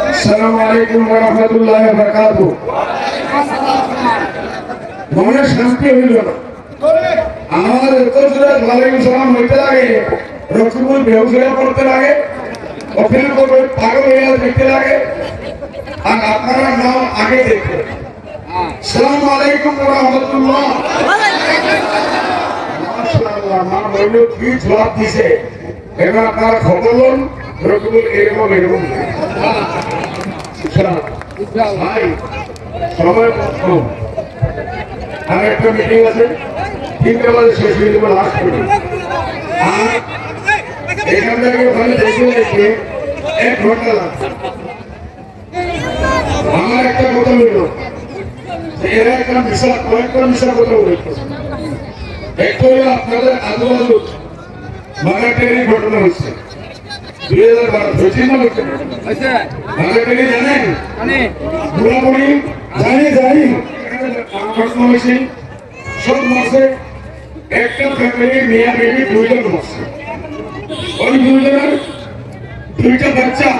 আসসালামু আলাইকুম ওয়া রাহমাতুল্লাহি ওয়া বারাকাতুহু। মনে শান্তি হইল না। আমার ওয়ালাইকুম সালাম হইতে লাগে, রসুল বেহুশিয়া করতে লাগে, অফিল করে পাগল হয়ে দেখতে লাগে, আর আপনারা নাম আগে দেখতে। আসসালামু আলাইকুম ওয়া রাহমাতুল্লাহ। মাশাআল্লাহ, মা বলল কি জবাব দিছে। এবার আপনারা খবর লন, রসুল এরকম এরকম ভাই সময় কম। আর একটা মিটিং আছে, 3টা বাজে শেষ হয়ে যাবে লাস্ট মিটিং। আর এখান থেকে ওখানে দেখে দেখে 1 ঘন্টা লাগবে। আমার একটা কথা হইল, এরা একটা মিশা কয়েকটা মিশা কথা বলতেছে। একটা হইল আপনাদের আজুবাজু মাগাটেরি ঘটনা হচ্ছে 2012 হয়েছে না হচ্ছে মাগাটেরি জানেন? বুড়াবুড়ি জানি ঘটনা হয়েছে। সব মাসে একটা ফ্যামিলির মেয়া বেবি 2 জন মাসে, ওই 2 জনের 2টা বাচ্চা